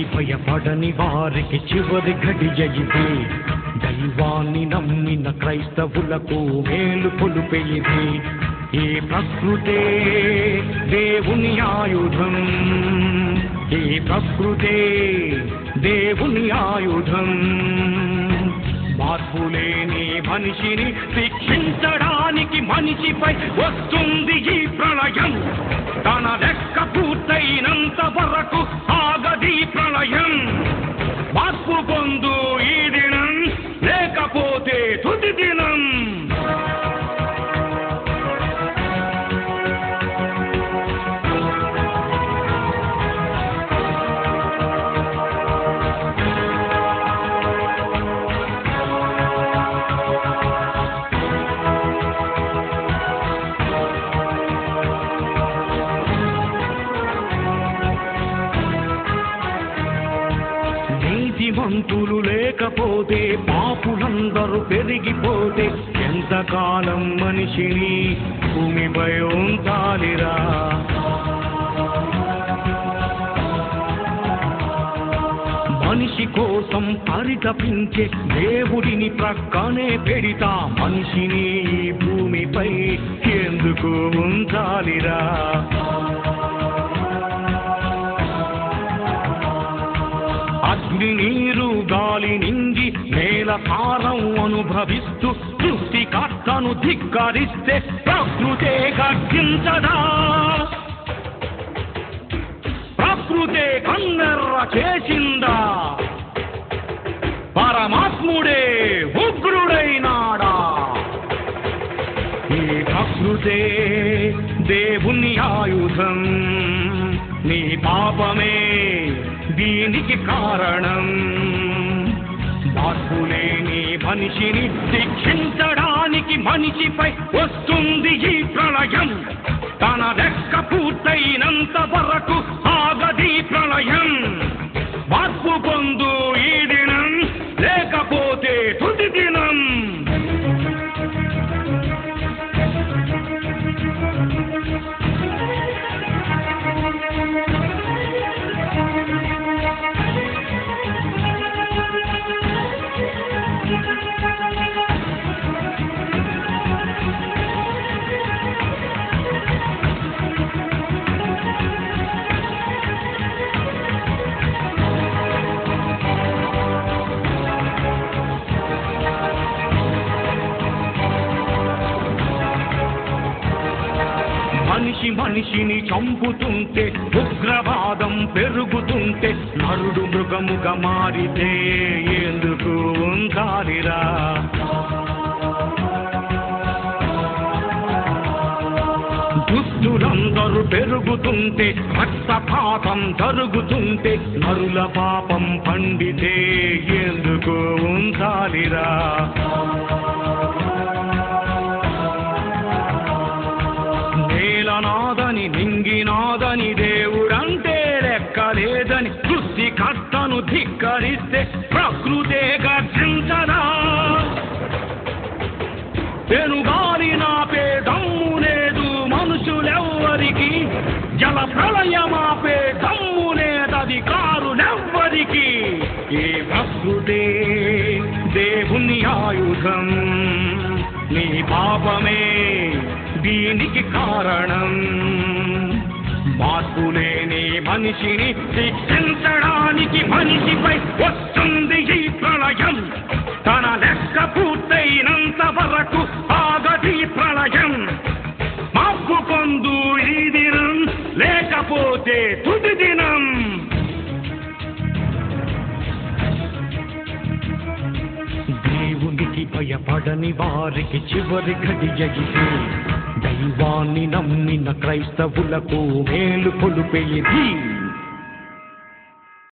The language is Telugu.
దేవునికి భయపడని వారికి చివరి ఘడియ ఇది. దైవాన్ని నమ్మిన క్రైస్తవులకు మేలు కొలుపే ఇది. ఈ ప్రకృతే దేవుని ఆయుధం, ఈ ప్రకృతే దేవుని ఆయుధం. మార్పులేని మనిషిని శిక్షించడానికి మనిషిపై వస్తుంది ఈ ప్రళయం. తన లెక్క పూర్తయినంత వరకు ఆగది ప్రళయం. మార్పు పొందు ఈ దినం, లేకపోతే తుది దినం. నీతిమంతులు లేకపోతే పాపులందరూ పెరిగిపోతే ఎంతకాలం మనిషిని భూమిపై ఉంచాలిరా. మనిషి కోసం పరితపించే దేవుడిని ప్రక్కనే పెడితా మనిషిని ఈ భూమిపై ఎందుకు ఉంచాలిరా. అగ్ని నీరు గాలి నింగి నేల సారం అనుభవిస్తూ సృష్టికర్తను ధిక్కరిస్తే ప్రకృతే గర్జించదా. ప్రకృతే కన్నెర్ర చేసిందా. పరమాత్ముడే ఉగ్రుడైనాడా. ఈ ప్రకృతే దేవుని ఆయుధం. నీ పాపమే దీనికి కారణం. మార్పులేని మనిషిని శిక్షించడానికి మనిషిపై వస్తుంది ఈ ప్రళయం. తన లెక్క పూర్తయినంత వరకు ఆగది ప్రళయం. మార్పు పొందు ఈ దినం, లేకపోతే తుది దినం. మనిషి మనిషిని చంపుతుంటే, ఉగ్రవాదం పెరుగుతుంటే, నరుడు మృగముగా మారితే ఎందుకు ఉండాలిరా. దుస్తులందరూ పెరుగుతుంటే, రక్తపాతం జరుగుతుంటే, నరుల పాపం పండితే ఎందుకు ఉండాలిరా. నాదని నింగినాదని దేవుడంటే లెక్కలేదని సృష్టికర్తను ధిక్కరిస్తే ప్రకృతే గర్జించదా. పెనుగాలి నాపే దమ్ము లేదు మనుషులెవ్వరికి. జల ప్రళయమాపే దమ్ము లేదధికారులెవ్వరికి. ఈ ప్రకృతే దేవుని ఆయుధం. నీ పాపమే దీనికి కారణం. మార్పులేని మనిషిని శిక్షించడానికి మనిషిపై వస్తుంది ఈ ప్రళయం. తన లెక్క పూర్తయినంత వరకు ఆగది ప్రళయం. మార్పు పొందు ఈ దినం, లేకపోతే తుది దినం. దేవునికి భయపడని వారికి చివరి ఘడియ ఇది. దైవాన్ని నమ్మిన క్రైస్తవులకు మేలు కొలుపే ఇది.